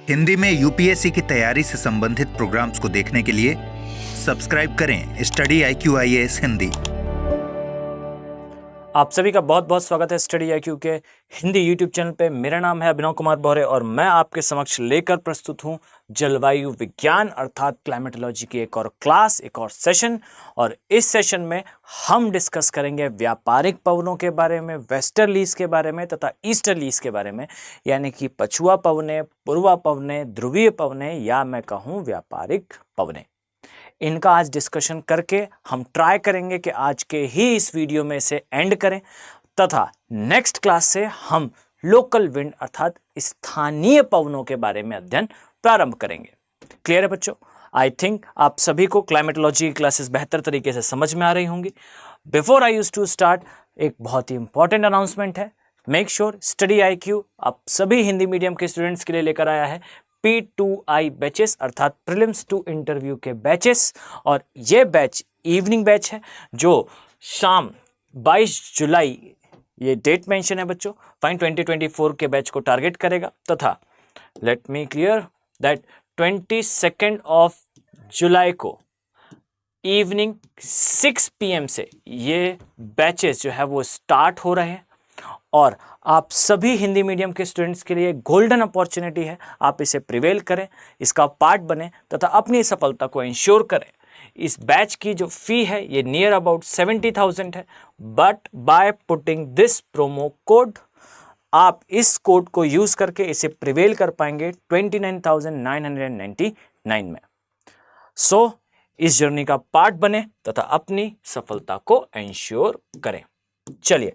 हिंदी में यूपीएससी की तैयारी से संबंधित प्रोग्राम्स को देखने के लिए सब्सक्राइब करें स्टडी IQ IAS हिंदी। आप सभी का बहुत बहुत स्वागत है स्टडी IQ के हिंदी यूट्यूब चैनल पे। मेरा नाम है अभिनव कुमार बौरे और मैं आपके समक्ष लेकर प्रस्तुत हूं जलवायु विज्ञान अर्थात क्लाइमेटोलॉजी की एक और क्लास, एक और सेशन। और इस सेशन में हम डिस्कस करेंगे व्यापारिक पवनों के बारे में, वेस्टर्लीज के बारे में तथा ईस्टर्लीज के बारे में, यानी कि पछुआ पवने, पूर्वा पवने, ध्रुवीय पवने या मैं कहूँ व्यापारिक पवने। इनका आज डिस्कशन करके हम ट्राई करेंगे कि आज के ही इस वीडियो में से एंड करें तथा नेक्स्ट क्लास से हम लोकल विंड अर्थात स्थानीय पवनों के बारे में अध्ययन प्रारंभ करेंगे। क्लियर है बच्चों? आई थिंक आप सभी को क्लाइमेटोलॉजी की क्लासेस बेहतर तरीके से समझ में आ रही होंगी। Before I use to start, एक बहुत ही इंपॉर्टेंट अनाउंसमेंट है। मेक श्योर स्टडी IQ आप सभी हिंदी मीडियम के स्टूडेंट्स के लिए लेकर आया है P2I बैचेस अर्थात प्रीलिम्स टू इंटरव्यू के बैचेस। और ये बैच इवनिंग बैच है जो शाम 22 जुलाई, ये डेट मेंशन है बच्चों, फाइन 2024 के बैच को टारगेट करेगा तथा let me clear that 22 of July को इवनिंग 6 PM से ये बैचेस जो है वो स्टार्ट हो रहे हैं। और आप सभी हिंदी मीडियम के स्टूडेंट्स के लिए गोल्डन अपॉर्चुनिटी है, आप इसे प्रिवेल करें, इसका पार्ट बने तथा अपनी सफलता को इंश्योर करें। इस बैच की जो फी है ये नियर अबाउट 70,000 है, but by putting this promo code आप इस कोड को यूज करके इसे प्रिवेल कर पाएंगे 29,999 में। सो इस जर्नी का पार्ट बने तथा अपनी सफलता को इंश्योर करें। चलिए,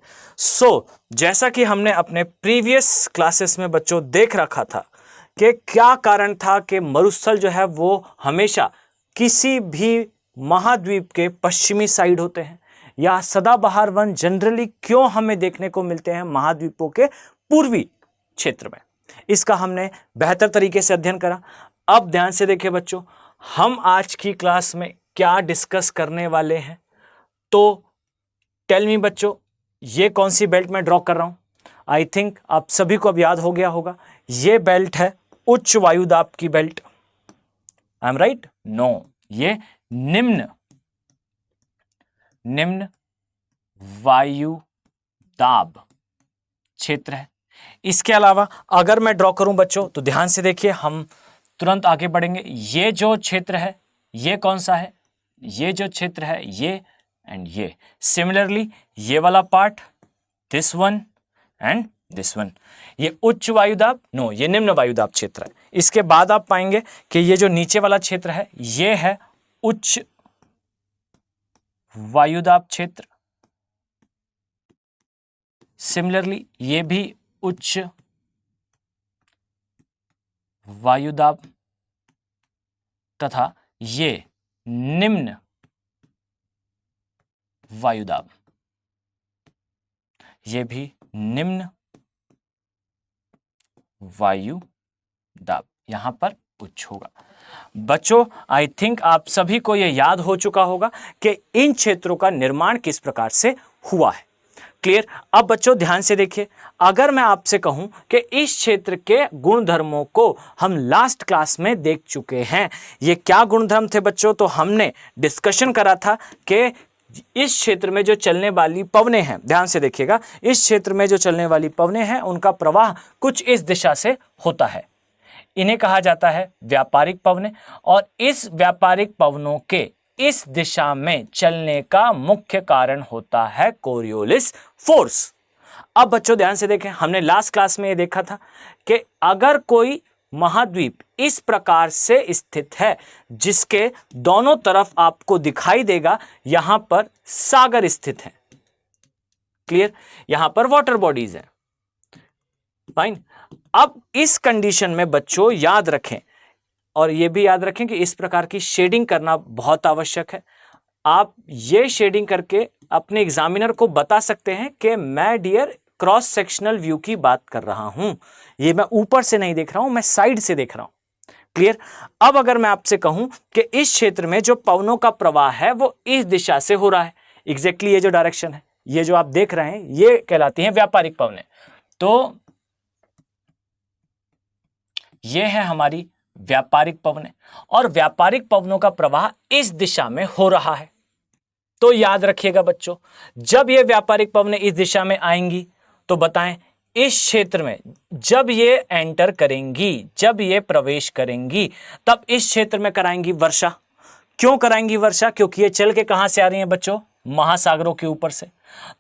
जैसा कि हमने अपने प्रीवियस क्लासेस में बच्चों देख रखा था कि क्या कारण था कि मरुस्थल जो है वो हमेशा किसी भी महाद्वीप के पश्चिमी साइड होते हैं, या सदाबहार वन जनरली क्यों हमें देखने को मिलते हैं महाद्वीपों के पूर्वी क्षेत्र में। इसका हमने बेहतर तरीके से अध्ययन करा। अब ध्यान से देखिए बच्चों, हम आज की क्लास में क्या डिस्कस करने वाले हैं। तो टेल मी बच्चों, ये कौन सी बेल्ट मैं ड्रॉ कर रहा हूं? आई थिंक आप सभी को अब याद हो गया होगा, ये बेल्ट है उच्च वायुदाब की belt. I am right? No, ये निम्न वायुदाब क्षेत्र है। इसके अलावा अगर मैं ड्रॉ करूं बच्चों तो ध्यान से देखिए, हम तुरंत आगे बढ़ेंगे। ये जो क्षेत्र है ये कौन सा है? ये जो क्षेत्र है ये एंड ये। सिमिलरली ये वाला part, this one and this one, ये उच्च वायुदाब, नो ये निम्न वायुदाब क्षेत्र है। इसके बाद आप पाएंगे कि ये जो नीचे वाला क्षेत्र है ये है उच्च वायुदाब क्षेत्र। सिमिलरली ये भी उच्च वायुदाब तथा ये निम्न वायुदाब, ये भी निम्न वायुदाब, यहां पर उच्च होगा। बच्चों आई थिंक आप सभी को यह याद हो चुका होगा कि इन क्षेत्रों का निर्माण किस प्रकार से हुआ है। क्लियर? अब बच्चों ध्यान से देखिए, अगर मैं आपसे कहूं कि इस क्षेत्र के गुणधर्मों को हम लास्ट क्लास में देख चुके हैं। ये क्या गुणधर्म थे बच्चों? तो हमने डिस्कशन करा था कि इस क्षेत्र में जो चलने वाली पवनें हैं, ध्यान से देखिएगा, इस क्षेत्र में जो चलने वाली पवनें हैं उनका प्रवाह कुछ इस दिशा से होता है। इन्हें कहा जाता है व्यापारिक पवनें। और इस व्यापारिक पवनों के इस दिशा में चलने का मुख्य कारण होता है कोरियोलिस फोर्स। अब बच्चों ध्यान से देखें, हमने लास्ट क्लास में ये देखा था कि अगर कोई महाद्वीप इस प्रकार से स्थित है जिसके दोनों तरफ आपको दिखाई देगा यहां पर सागर स्थित है। क्लियर? यहां पर वाटर बॉडीज हैं। फाइन। अब इस कंडीशन में बच्चों याद रखें, और यह भी याद रखें कि इस प्रकार की शेडिंग करना बहुत आवश्यक है। आप ये शेडिंग करके अपने एग्जामिनर को बता सकते हैं कि मैं डियर क्रॉस सेक्शनल व्यू की बात कर रहा हूं, ये मैं ऊपर से नहीं देख रहा हूं, मैं साइड से देख रहा हूं। क्लियर? अब अगर मैं आपसे कहूं कि इस क्षेत्र में जो पवनों का प्रवाह है वो इस दिशा से हो रहा है, एग्जैक्टली ये जो डायरेक्शन है, ये जो आप देख रहे हैं ये कहलाती हैं व्यापारिक पवनें। तो ये है हमारी व्यापारिक पवनें और व्यापारिक पवनों का प्रवाह इस दिशा में हो रहा है। तो याद रखिएगा बच्चों, जब ये व्यापारिक पवनें इस दिशा में आएंगी तो बताएं इस क्षेत्र में जब ये एंटर करेंगी, जब ये प्रवेश करेंगी, तब इस क्षेत्र में कराएंगी वर्षा। क्यों कराएंगी वर्षा? क्योंकि ये चल के कहां से आ रही हैं बच्चों? महासागरों के ऊपर से।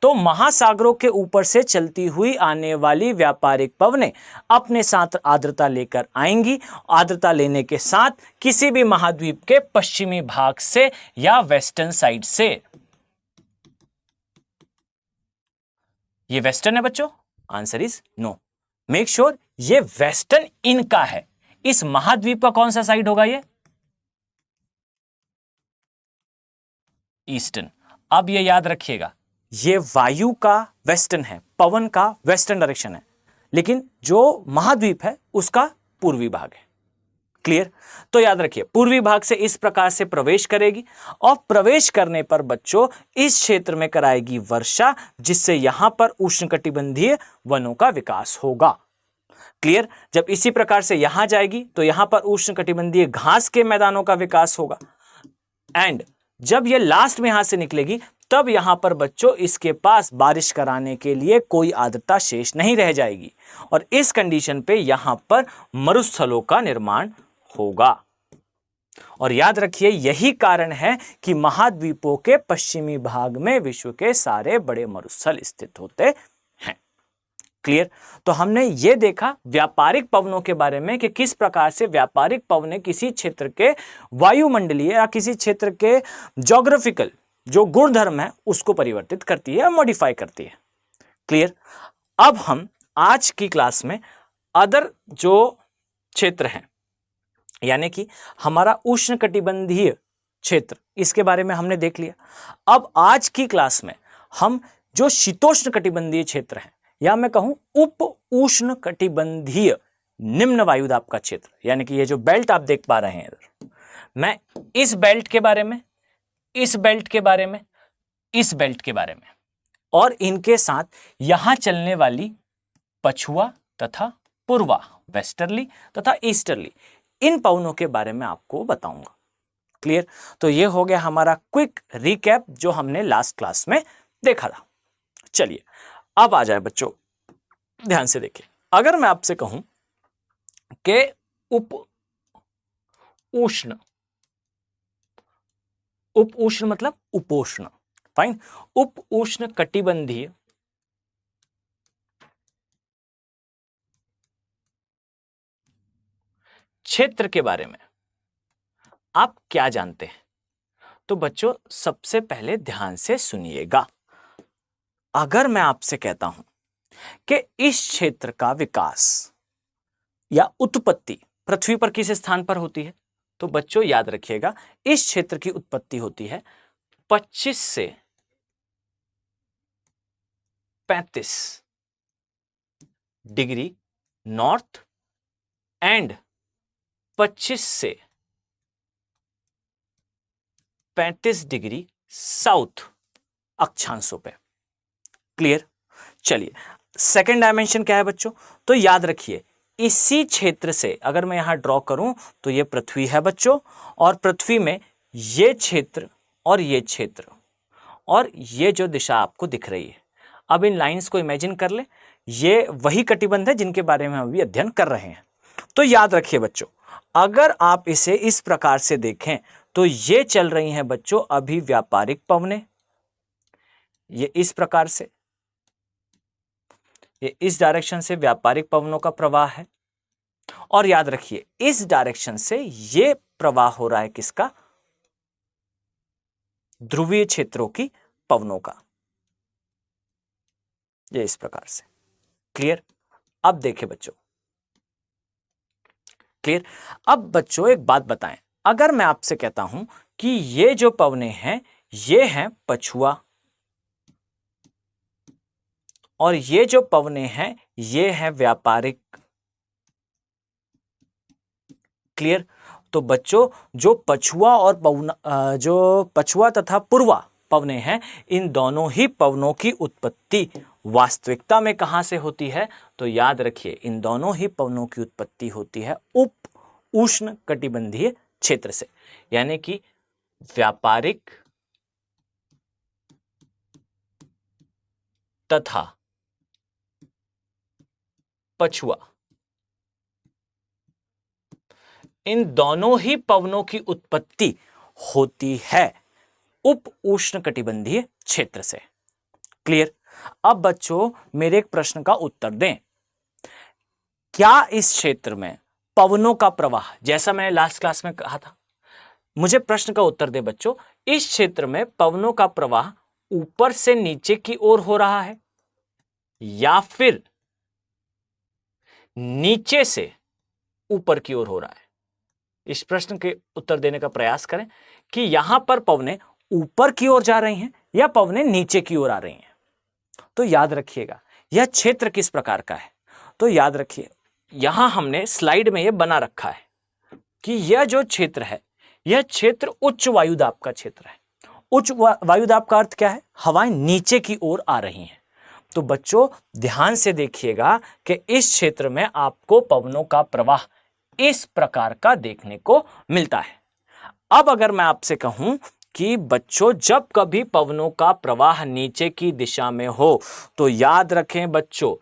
तो महासागरों के ऊपर से चलती हुई आने वाली व्यापारिक पवनें अपने साथ आर्द्रता लेकर आएंगी। आर्द्रता लेने के साथ किसी भी महाद्वीप के पश्चिमी भाग से या वेस्टर्न साइड से, ये वेस्टर्न है बच्चों, answer is no. Make sure ये वेस्टर्न इनका है। इस महाद्वीप का कौन सा साइड होगा? ये ईस्टर्न। अब ये याद रखिएगा, ये वायु का वेस्टर्न है, पवन का वेस्टर्न डायरेक्शन है, लेकिन जो महाद्वीप है उसका पूर्वी भाग है। क्लियर? तो याद रखिए, पूर्वी भाग से इस प्रकार से प्रवेश करेगी और प्रवेश करने पर बच्चों इस क्षेत्र में कराएगी वर्षा, जिससे यहां पर उष्णकटिबंधीय वनों का विकास होगा। क्लियर? जब इसी प्रकार से यहां जाएगी तो यहां पर उष्णकटिबंधीय घास के मैदानों का विकास होगा। एंड जब ये लास्ट में यहां से निकलेगी तब यहां पर बच्चों इसके पास बारिश कराने के लिए कोई आर्द्रता शेष नहीं रह जाएगी और इस कंडीशन पे यहां पर मरुस्थलों का निर्माण होगा। और याद रखिए, यही कारण है कि महाद्वीपों के पश्चिमी भाग में विश्व के सारे बड़े मरुस्थल स्थित होते हैं। क्लियर? तो हमने ये देखा व्यापारिक पवनों के बारे में कि किस प्रकार से व्यापारिक पवनें किसी क्षेत्र के वायुमंडलीय या किसी क्षेत्र के ज्योग्राफिकल जो गुणधर्म है उसको परिवर्तित करती है या मॉडिफाई करती है। क्लियर? अब हम आज की क्लास में अदर जो क्षेत्र हैं, यानी कि हमारा उष्णकटिबंधीय क्षेत्र, इसके बारे में हमने देख लिया। अब आज की क्लास में हम जो शीतोष्ण कटिबंधीय क्षेत्र है या मैं कहूं उप उष्ण कटिबंधीय निम्न वायुदाब का क्षेत्र, यानी कि ये जो बेल्ट आप देख पा रहे हैं इधर, मैं इस बेल्ट के बारे में, इस बेल्ट के बारे में, इस बेल्ट के बारे में और इनके साथ यहां चलने वाली पछुआ तथा पूर्वा, वेस्टर्ली तथा ईस्टर्ली, इन पवनों के बारे में आपको बताऊंगा। क्लियर? तो ये हो गया हमारा क्विक रिकैप जो हमने लास्ट क्लास में देखा था। चलिए अब आ जाए बच्चों, ध्यान से देखिए। अगर मैं आपसे कहूं कि उप उष्ण मतलब उपोष्ण, फाइन, उप उष्ण कटिबंधीय क्षेत्र के बारे में आप क्या जानते हैं? तो बच्चों सबसे पहले ध्यान से सुनिएगा। अगर मैं आपसे कहता हूं कि इस क्षेत्र का विकास या उत्पत्ति पृथ्वी पर किस स्थान पर होती है, तो बच्चों याद रखिएगा इस क्षेत्र की उत्पत्ति होती है 25 से 35 डिग्री नॉर्थ एंड 25 से 35 डिग्री साउथ अक्षांशों पे। क्लियर? चलिए सेकेंड डायमेंशन क्या है बच्चों? तो याद रखिए इसी क्षेत्र से अगर मैं यहां ड्रॉ करूं तो ये पृथ्वी है बच्चों, और पृथ्वी में ये क्षेत्र और ये क्षेत्र और ये जो दिशा आपको दिख रही है, अब इन लाइंस को इमेजिन कर ले, ये वही कटिबंध है जिनके बारे में हम अभी अध्ययन कर रहे हैं। तो याद रखिए बच्चों, अगर आप इसे इस प्रकार से देखें तो ये चल रही हैं बच्चों अभी व्यापारिक पवनें, ये इस प्रकार से, ये इस डायरेक्शन से व्यापारिक पवनों का प्रवाह है, और याद रखिए इस डायरेक्शन से ये प्रवाह हो रहा है किसका? ध्रुवीय क्षेत्रों की पवनों का, ये इस प्रकार से। क्लियर? अब देखिए बच्चों, क्लियर? अब बच्चों एक बात बताएं, अगर मैं आपसे कहता हूं कि ये जो पवनें हैं ये हैं पछुआ और ये जो पवनें हैं ये हैं व्यापारिक। क्लियर? तो बच्चों जो पछुआ और जो पछुआ तथा पूर्वा पवनें हैं, इन दोनों ही पवनों की उत्पत्ति वास्तविकता में कहां से होती है? तो याद रखिए इन दोनों ही पवनों की उत्पत्ति होती है उप उष्ण कटिबंधीय क्षेत्र से, यानी कि व्यापारिक तथा पछुआ, इन दोनों ही पवनों की उत्पत्ति होती है उप उष्ण कटिबंधीय क्षेत्र से। क्लियर? अब बच्चों मेरे एक प्रश्न का उत्तर दें। क्या इस क्षेत्र में पवनों का प्रवाह, जैसा मैंने लास्ट क्लास में कहा था, मुझे प्रश्न का उत्तर दे बच्चों, इस क्षेत्र में पवनों का प्रवाह ऊपर से नीचे की ओर हो रहा है या फिर नीचे से ऊपर की ओर हो रहा है? इस प्रश्न के उत्तर देने का प्रयास करें कि यहां पर पवनें ऊपर की ओर जा रही हैं या पवनें नीचे की ओर आ रही हैं। तो याद रखिएगा यह क्षेत्र किस प्रकार का है। तो याद रखिए यहां हमने स्लाइड में यह बना रखा है कि यह जो क्षेत्र है यह क्षेत्र उच्च वायुदाब का क्षेत्र है। उच्च वायुदाब का अर्थ क्या है? हवाएं नीचे की ओर आ रही हैं। तो बच्चों ध्यान से देखिएगा कि इस क्षेत्र में आपको पवनों का प्रवाह इस प्रकार का देखने को मिलता है। अब अगर मैं आपसे कहूं कि बच्चों जब कभी पवनों का प्रवाह नीचे की दिशा में हो तो याद रखें बच्चों,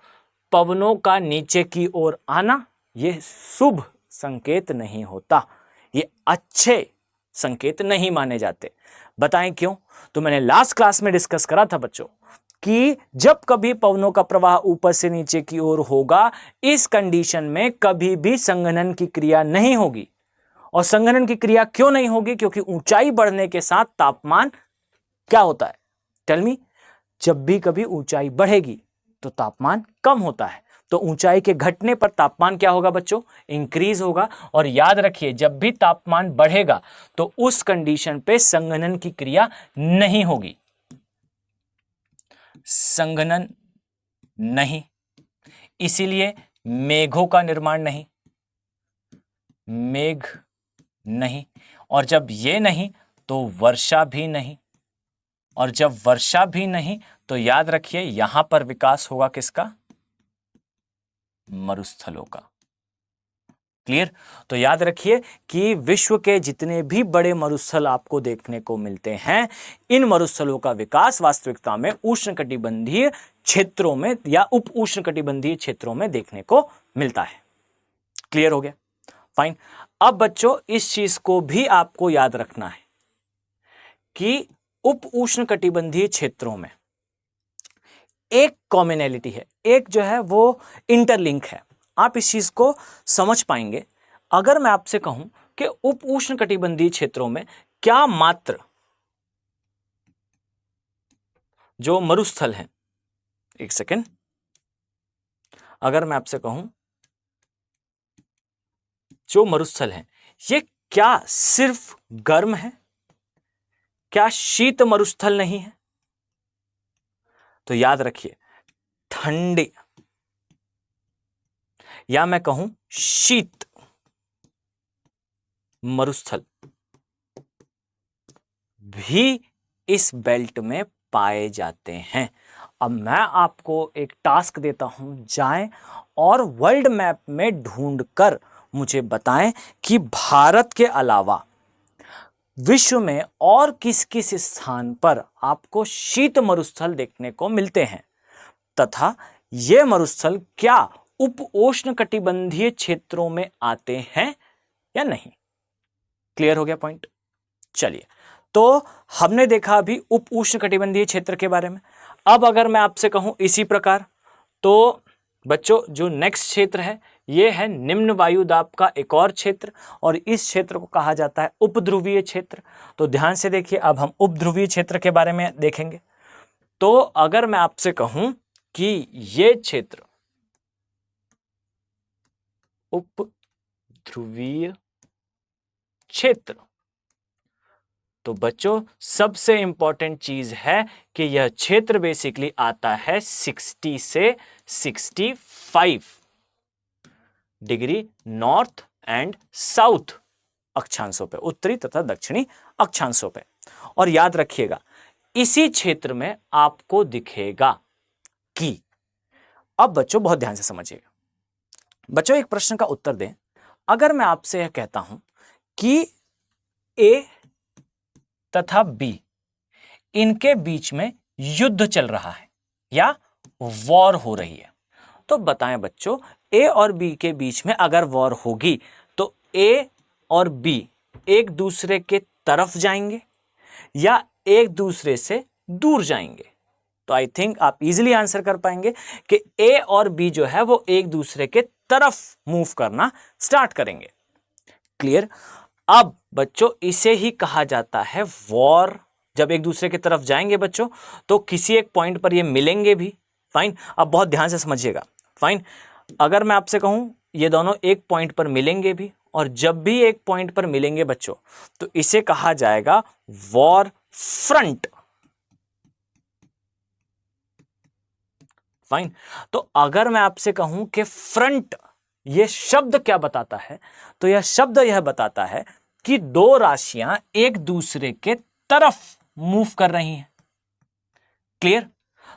पवनों का नीचे की ओर आना यह शुभ संकेत नहीं होता, ये अच्छे संकेत नहीं माने जाते। बताएं क्यों? तो मैंने लास्ट क्लास में डिस्कस करा था बच्चों कि जब कभी पवनों का प्रवाह ऊपर से नीचे की ओर होगा, इस कंडीशन में कभी भी संघनन की क्रिया नहीं होगी। और संघनन की क्रिया क्यों नहीं होगी? क्योंकि ऊंचाई बढ़ने के साथ तापमान क्या होता है? Tell me. जब भी कभी ऊंचाई बढ़ेगी तो तापमान कम होता है, तो ऊंचाई के घटने पर तापमान क्या होगा बच्चों? इंक्रीज होगा। और याद रखिए जब भी तापमान बढ़ेगा तो उस कंडीशन पे संघनन की क्रिया नहीं होगी। संघनन नहीं, इसीलिए मेघों का निर्माण नहीं, मेघ नहीं, और जब ये नहीं तो वर्षा भी नहीं, और जब वर्षा भी नहीं तो याद रखिए यहां पर विकास होगा किसका? मरुस्थलों का। क्लियर? तो याद रखिए कि विश्व के जितने भी बड़े मरुस्थल आपको देखने को मिलते हैं, इन मरुस्थलों का विकास वास्तविकता में उष्णकटिबंधीय क्षेत्रों में या उप उष्णकटिबंधीय क्षेत्रों में देखने को मिलता है। क्लियर हो गया? फाइन। अब बच्चों इस चीज को भी आपको याद रखना है कि उप उष्णकटिबंधीय क्षेत्रों में एक कॉमनैलिटी है, एक जो है वो इंटरलिंक है। आप इस चीज को समझ पाएंगे अगर मैं आपसे कहूं कि उप उष्णकटिबंधीय क्षेत्रों में क्या मात्र जो मरुस्थल हैं, एक सेकेंड, अगर मैं आपसे कहूं जो मरुस्थल हैं ये क्या सिर्फ गर्म है? क्या शीत मरुस्थल नहीं है? तो याद रखिए ठंडे या मैं कहूं शीत मरुस्थल भी इस बेल्ट में पाए जाते हैं। अब मैं आपको एक टास्क देता हूं, जाएं और वर्ल्ड मैप में ढूंढकर मुझे बताएं कि भारत के अलावा विश्व में और किस किस स्थान पर आपको शीत मरुस्थल देखने को मिलते हैं, तथा ये मरुस्थल क्या उप उष्णकटिबंधीय क्षेत्रों में आते हैं या नहीं। क्लियर हो गया पॉइंट? चलिए, तो हमने देखा अभी उप उष्णकटिबंधीय क्षेत्र के बारे में। अब अगर मैं आपसे कहूं इसी प्रकार, तो बच्चों जो नेक्स्ट क्षेत्र है यह है निम्न वायुदाब का एक और क्षेत्र, और इस क्षेत्र को कहा जाता है उपध्रुवीय क्षेत्र। तो ध्यान से देखिए, अब हम उपध्रुवीय क्षेत्र के बारे में देखेंगे। तो अगर मैं आपसे कहूं कि यह क्षेत्र उपध्रुवीय क्षेत्र, तो बच्चों सबसे इंपॉर्टेंट चीज है कि यह क्षेत्र बेसिकली आता है 60 से 65 डिग्री नॉर्थ एंड साउथ अक्षांशों पे, उत्तरी तथा दक्षिणी अक्षांशों पे। और याद रखिएगा इसी क्षेत्र में आपको दिखेगा की। अब बच्चों बहुत ध्यान से समझिएगा। बच्चों एक प्रश्न का उत्तर दें। अगर मैं आपसे यह कहता हूं कि ए तथा बी इनके बीच में युद्ध चल रहा है या वॉर हो रही है, तो बताएं बच्चों, ए और बी के बीच में अगर वॉर होगी तो ए और बी एक दूसरे के तरफ जाएंगे या एक दूसरे से दूर जाएंगे? तो आई थिंक आप इजीली आंसर कर पाएंगे कि ए और बी जो है वो एक दूसरे के तरफ मूव करना स्टार्ट करेंगे। क्लियर? अब बच्चों इसे ही कहा जाता है वॉर। जब एक दूसरे की तरफ जाएंगे बच्चों तो किसी एक पॉइंट पर ये मिलेंगे भी। फाइन, अब बहुत ध्यान से समझिएगा। फाइन, अगर मैं आपसे कहूं ये दोनों एक पॉइंट पर मिलेंगे भी, और जब भी एक पॉइंट पर मिलेंगे बच्चों तो इसे कहा जाएगा वॉर फ्रंट। फाइन, तो अगर मैं आपसे कहूं कि फ्रंट ये शब्द क्या बताता है, तो यह शब्द यह बताता है कि दो राशियां एक दूसरे के तरफ मूव कर रही हैं। क्लियर?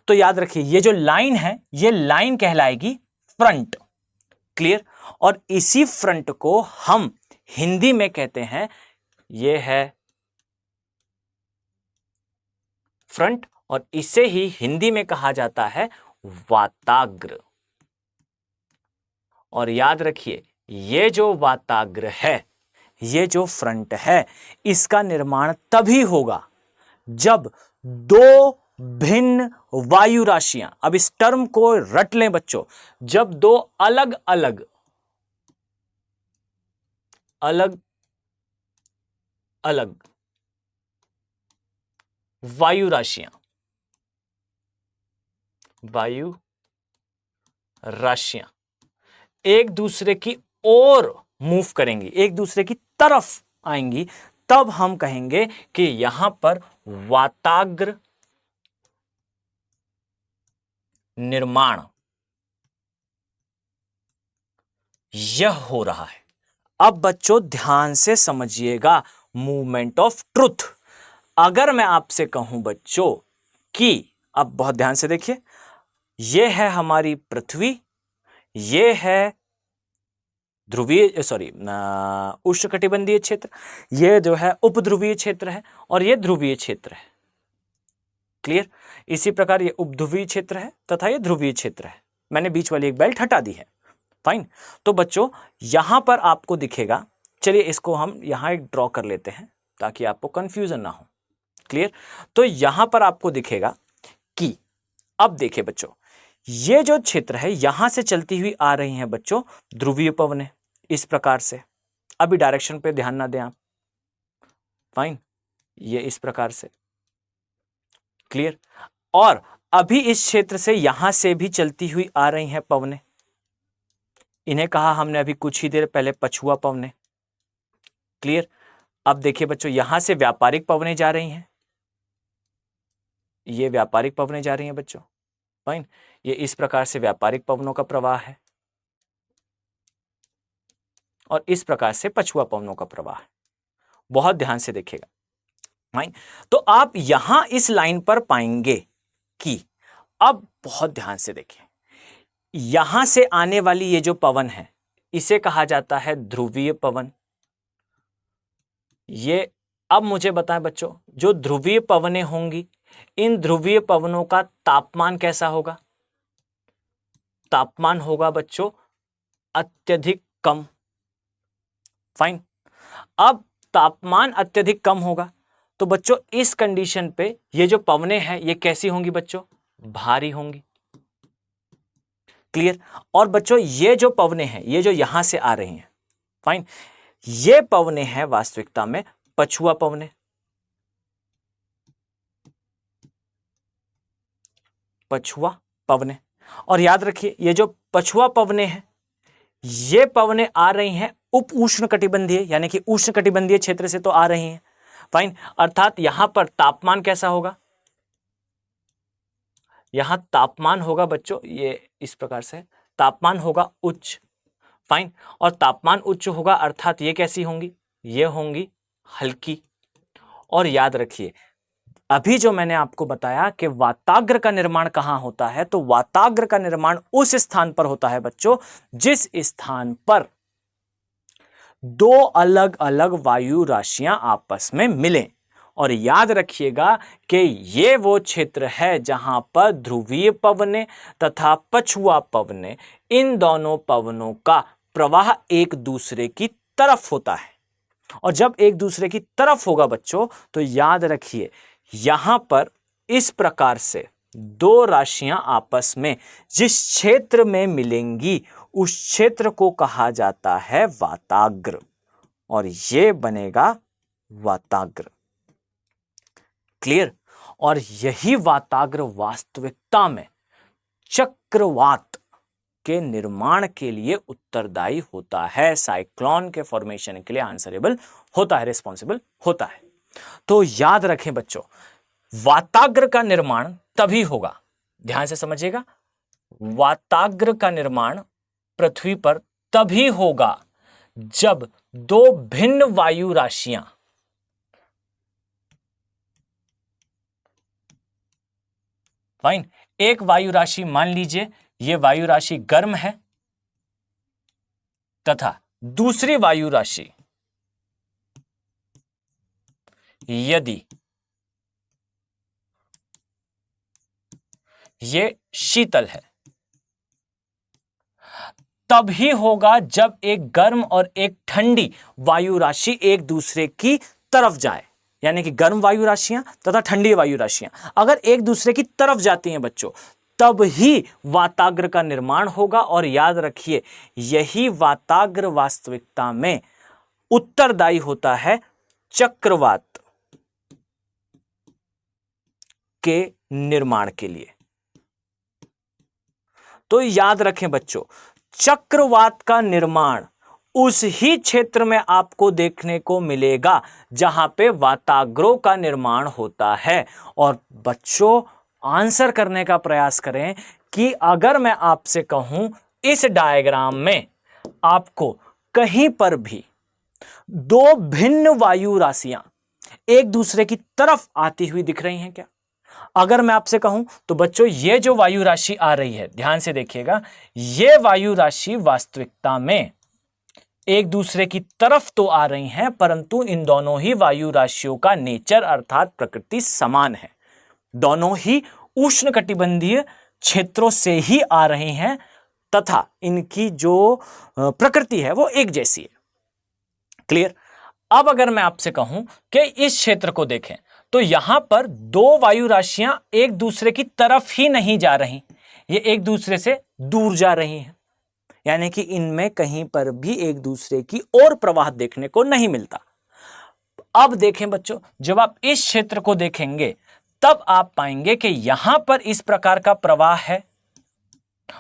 तो याद रखिए ये जो लाइन है ये लाइन कहलाएगी फ्रंट। क्लियर? और इसी फ्रंट को हम हिंदी में कहते हैं, ये है फ्रंट, और इसे ही हिंदी में कहा जाता है वाताग्र। और याद रखिए ये जो वाताग्र है, ये जो फ्रंट है, इसका निर्माण तभी होगा जब दो भिन्न वायु राशियां, अब इस टर्म को रट लें बच्चों, जब दो अलग अलग वायु राशियां एक दूसरे की ओर मूव करेंगी, एक दूसरे की तरफ आएंगी, तब हम कहेंगे कि यहां पर वाताग्र निर्माण यह हो रहा है। अब बच्चों ध्यान से समझिएगा मूवमेंट ऑफ ट्रुथ। अगर मैं आपसे कहूं बच्चों कि, अब बहुत ध्यान से देखिए, यह है हमारी पृथ्वी, यह है उष्णकटिबंधीय क्षेत्र, यह जो है उपध्रुवीय क्षेत्र है, और यह ध्रुवीय क्षेत्र है। क्लियर? इसी प्रकार यह उपध्रुवीय क्षेत्र है तथा यह ध्रुवीय क्षेत्र है। मैंने बीच वाली एक बेल्ट हटा दी है। फाइन, तो बच्चों यहां पर आपको दिखेगा, चलिए इसको हम यहां एक ड्रॉ कर लेते हैं ताकि आपको कंफ्यूजन ना हो। क्लियर? तो यहां पर आपको दिखेगा कि, अब देखिए बच्चों, ये जो क्षेत्र है यहां से चलती हुई आ रही हैं बच्चों ध्रुवीय पवनें, इस प्रकार से। अभी डायरेक्शन पे ध्यान ना दें आप। फाइन, ये इस प्रकार से। क्लियर? और अभी इस क्षेत्र से यहां से भी चलती हुई आ रही हैं पवनें, इन्हें कहा हमने अभी कुछ ही देर पहले पछुआ पवनें। क्लियर? अब देखिए बच्चों यहां से व्यापारिक पवनें जा रही हैं, ये व्यापारिक पवनें जा रही हैं बच्चों। फाइन, ये इस प्रकार से व्यापारिक पवनों का प्रवाह है, और इस प्रकार से पछुआ पवनों का प्रवाह है। बहुत ध्यान से देखिएगा। फाइन, तो आप यहां इस लाइन पर पाएंगे कि, अब बहुत ध्यान से देखिए, यहां से आने वाली ये जो पवन है इसे कहा जाता है ध्रुवीय पवन। ये, अब मुझे बताएं बच्चों, जो ध्रुवीय पवनें होंगी, इन ध्रुवीय पवनों का तापमान कैसा होगा? तापमान होगा बच्चों अत्यधिक कम। फाइन, अब तापमान अत्यधिक कम होगा तो बच्चों इस कंडीशन पे ये जो पवनें हैं ये कैसी होंगी बच्चों? भारी होंगी। क्लियर? और बच्चों ये जो पवनें हैं, ये जो यहां से आ रही हैं, फाइन, ये पवनें हैं वास्तविकता में पछुआ पवनें। पछुआ पवनें। और याद रखिए ये जो पछुआ पवनें हैं, ये पवनें आ रही हैं उप उष्णकटिबंधीय, यानी कि उष्णकटिबंधीय क्षेत्र से तो आ रही हैं। फाइन, अर्थात यहां पर तापमान कैसा होगा? यहां तापमान होगा बच्चों, ये इस प्रकार से तापमान होगा उच्च। फाइन, और तापमान उच्च होगा अर्थात ये कैसी होंगी? ये होंगी हल्की। और याद रखिए अभी जो मैंने आपको बताया कि वाताग्र का निर्माण कहां होता है, तो वाताग्र का निर्माण उस स्थान पर होता है बच्चों जिस स्थान पर दो अलग अलग वायु राशियां आपस में मिलें। और याद रखिएगा कि ये वो क्षेत्र है जहां पर ध्रुवीय पवनें तथा पछुआ पवनें, इन दोनों पवनों का प्रवाह एक दूसरे की तरफ होता है। और जब एक दूसरे की तरफ होगा बच्चों, तो याद रखिए यहां पर इस प्रकार से दो राशियां आपस में जिस क्षेत्र में मिलेंगी उस क्षेत्र को कहा जाता है वाताग्र, और यह बनेगा वाताग्र। क्लियर? और यही वाताग्र वास्तविकता में चक्रवात के निर्माण के लिए उत्तरदायी होता है, साइक्लोन के फॉर्मेशन के लिए आंसरेबल होता है, रिस्पॉन्सिबल होता है। तो याद रखें बच्चों, वाताग्र का निर्माण तभी होगा, ध्यान से समझिएगा, वाताग्र का निर्माण पृथ्वी पर तभी होगा जब दो भिन्न वायु राशियां फाइन, एक वायु राशि मान लीजिए यह वायु राशि गर्म है तथा दूसरी वायु राशि यदि ये शीतल है, तभी होगा जब एक गर्म और एक ठंडी वायु राशि एक दूसरे की तरफ जाए, यानी कि गर्म वायु राशियां तथा ठंडी वायु राशियां अगर एक दूसरे की तरफ जाती हैं बच्चों, तब ही वाताग्र का निर्माण होगा। और याद रखिए यही वाताग्र वास्तविकता में उत्तरदायी होता है चक्रवात के निर्माण के लिए। तो याद रखें बच्चों, चक्रवात का निर्माण उस ही क्षेत्र में आपको देखने को मिलेगा जहां पे वाताग्रों का निर्माण होता है। और बच्चों आंसर करने का प्रयास करें कि अगर मैं आपसे कहूं इस डायग्राम में आपको कहीं पर भी दो भिन्न वायु राशियां एक दूसरे की तरफ आती हुई दिख रही हैं क्या? अगर मैं आपसे कहूं तो बच्चों ये जो वायु राशि आ रही है, ध्यान से देखिएगा, ये वायु राशि वास्तविकता में एक दूसरे की तरफ तो आ रही हैं, परंतु इन दोनों ही वायु राशियों का नेचर अर्थात प्रकृति समान है। दोनों ही उष्णकटिबंधीय क्षेत्रों से ही आ रही हैं तथा इनकी जो प्रकृति है वो एक जैसी है। क्लियर? अब अगर मैं आपसे कहूं कि इस क्षेत्र को देखें तो यहां पर दो वायु राशियां एक दूसरे की तरफ ही नहीं जा रही, ये एक दूसरे से दूर जा रही हैं, यानी कि इनमें कहीं पर भी एक दूसरे की ओर प्रवाह देखने को नहीं मिलता। अब देखें बच्चों, जब आप इस क्षेत्र को देखेंगे तब आप पाएंगे कि यहां पर इस प्रकार का प्रवाह है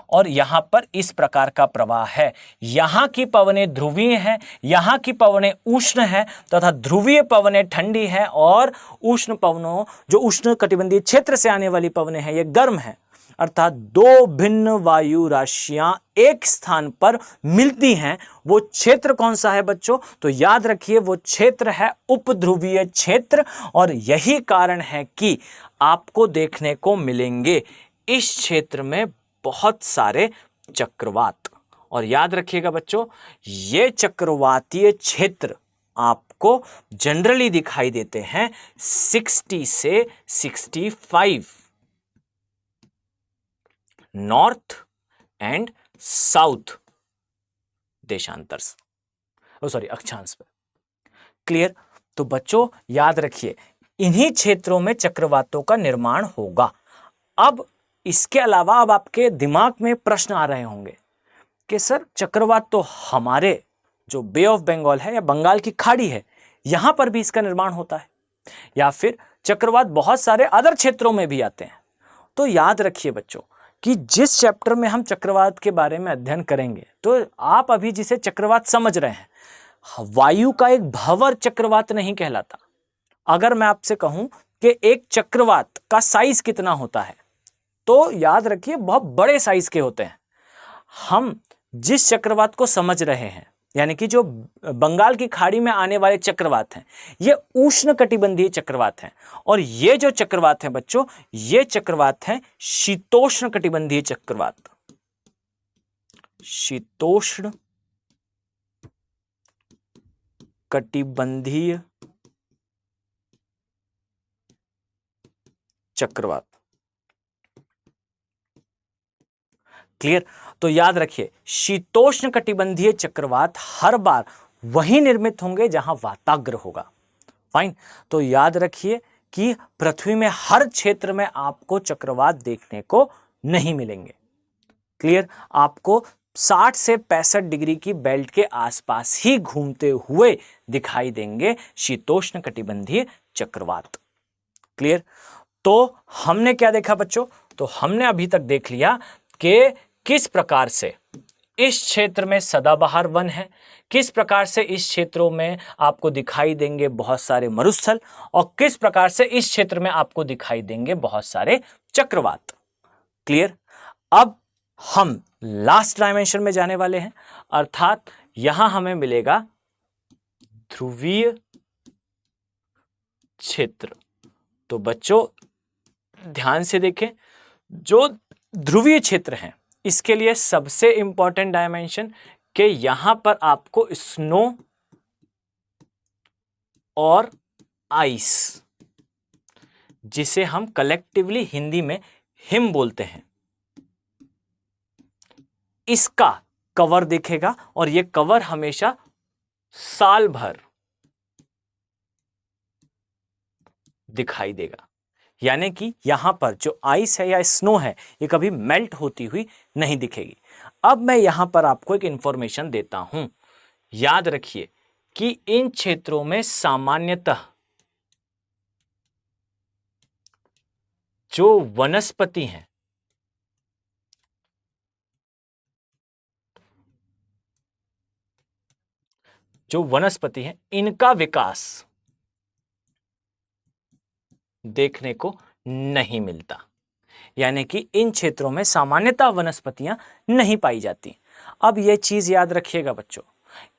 और यहां पर इस प्रकार का प्रवाह है। यहां की पवनें ध्रुवीय हैं, यहां की पवनें उष्ण हैं तथा ध्रुवीय पवनें ठंडी हैं, और उष्ण पवनों जो उष्ण कटिबंधीय क्षेत्र से आने वाली पवनें हैं ये गर्म हैं। अर्थात दो भिन्न वायु राशियां एक स्थान पर मिलती हैं। वो क्षेत्र कौन सा है बच्चों? तो याद रखिए वो क्षेत्र है उपध्रुवीय क्षेत्र, और यही कारण है कि आपको देखने को मिलेंगे इस क्षेत्र में बहुत सारे चक्रवात। और याद रखिएगा बच्चों, ये चक्रवातीय क्षेत्र आपको जनरली दिखाई देते हैं 60 से 65 नॉर्थ एंड साउथ देशांतर अक्षांश पर। क्लियर? तो बच्चों याद रखिए इन्हीं क्षेत्रों में चक्रवातों का निर्माण होगा। अब इसके अलावा अब आपके दिमाग में प्रश्न आ रहे होंगे कि सर चक्रवात तो हमारे जो बे ऑफ बंगाल है या बंगाल की खाड़ी है यहां पर भी इसका निर्माण होता है, या फिर चक्रवात बहुत सारे अदर क्षेत्रों में भी आते हैं। तो याद रखिए बच्चों कि जिस चैप्टर में हम चक्रवात के बारे में अध्ययन करेंगे, तो आप अभी जिसे चक्रवात समझ रहे हैं, वायु का एक भंवर चक्रवात नहीं कहलाता। अगर मैं आपसे कहूं कि एक चक्रवात का साइज कितना होता है, तो याद रखिए बहुत बड़े साइज के होते हैं। हम जिस चक्रवात को समझ रहे हैं यानी कि जो बंगाल की खाड़ी में आने वाले चक्रवात हैं, ये उष्णकटिबंधीय चक्रवात हैं। और ये जो चक्रवात हैं बच्चों, ये चक्रवात हैं शीतोष्ण कटिबंधीय चक्रवात। शीतोष्ण कटिबंधीय चक्रवात। क्लियर? तो याद रखिए, शीतोष्ण कटिबंधीय चक्रवात हर बार वहीं निर्मित होंगे जहां वाताग्र होगा। फाइन। तो याद रखिए कि पृथ्वी में हर क्षेत्र में आपको चक्रवात देखने को नहीं मिलेंगे। क्लियर? आपको 60 से 65 डिग्री की बेल्ट के आसपास ही घूमते हुए दिखाई देंगे शीतोष्ण कटिबंधीय चक्रवात। क्लियर? तो हमने क्या देखा बच्चों? तो हमने अभी तक देख लिया कि किस प्रकार से इस क्षेत्र में सदाबहार वन है, किस प्रकार से इस क्षेत्रों में आपको दिखाई देंगे बहुत सारे मरुस्थल, और किस प्रकार से इस क्षेत्र में आपको दिखाई देंगे बहुत सारे चक्रवात। क्लियर? अब हम लास्ट डायमेंशन में जाने वाले हैं, अर्थात यहां हमें मिलेगा ध्रुवीय क्षेत्र। तो बच्चों ध्यान से देखें, जो ध्रुवीय क्षेत्र हैं इसके लिए सबसे इंपॉर्टेंट डायमेंशन कि यहां पर आपको स्नो और आइस, जिसे हम कलेक्टिवली हिंदी में हिम बोलते हैं, इसका कवर दिखेगा। और यह कवर हमेशा साल भर दिखाई देगा। यानी कि यहां पर जो आइस है या स्नो है, ये कभी मेल्ट होती हुई नहीं दिखेगी। अब मैं यहां पर आपको एक इंफॉर्मेशन देता हूं। याद रखिए कि इन क्षेत्रों में सामान्यतः जो वनस्पति हैं, इनका विकास देखने को नहीं मिलता। यानी कि इन क्षेत्रों में सामान्यतः वनस्पतियां नहीं पाई जाती। अब यह चीज याद रखिएगा बच्चों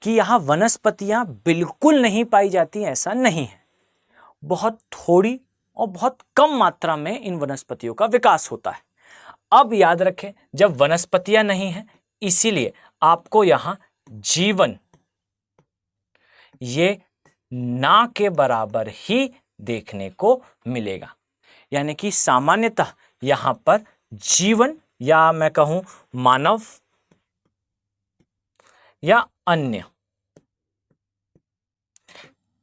कि यहां वनस्पतियां बिल्कुल नहीं पाई जाती, ऐसा नहीं है। बहुत थोड़ी और बहुत कम मात्रा में इन वनस्पतियों का विकास होता है। अब याद रखें, जब वनस्पतियां नहीं है, इसीलिए आपको यहां जीवन ये ना के बराबर ही देखने को मिलेगा। यानी कि सामान्यतः यहां पर जीवन, या मैं कहूं मानव या अन्य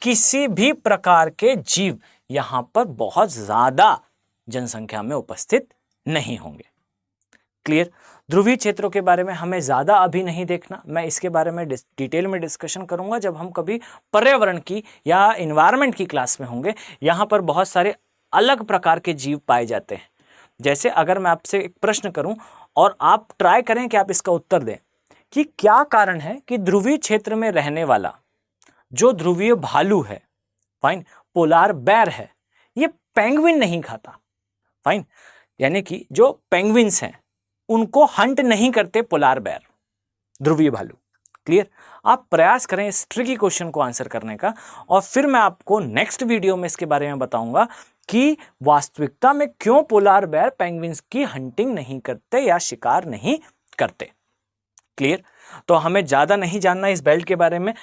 किसी भी प्रकार के जीव यहां पर बहुत ज्यादा जनसंख्या में उपस्थित नहीं होंगे। क्लियर? ध्रुवीय क्षेत्रों के बारे में हमें ज्यादा अभी नहीं देखना, मैं इसके बारे में डिटेल में डिस्कशन करूंगा जब हम कभी पर्यावरण की या एनवायरनमेंट की क्लास में होंगे। यहां पर बहुत सारे अलग प्रकार के जीव पाए जाते हैं। जैसे अगर मैं आपसे एक प्रश्न करूं और आप ट्राई करें कि आप इसका उत्तर दें कि क्या कारण है कि ध्रुवीय क्षेत्र में रहने वाला जो ध्रुवीय भालू है, फाइन, पोलार बेर है, ये पेंगुइन नहीं खाता। फाइन। यानी कि जो पेंगुइन्स हैं उनको हंट नहीं करते पोलार बेर, ध्रुवीय भालू। क्लियर? आप प्रयास करें इस ट्रिकी क्वेश्चन को आंसर करने का, और फिर मैं आपको नेक्स्ट वीडियो में इसके बारे में बताऊंगा कि वास्तविकता में क्यों पोलार बेर पेंगुइन्स की हंटिंग नहीं करते या शिकार नहीं करते। क्लियर? तो हमें ज्यादा नहीं जानना इस बेल्ट के बारे में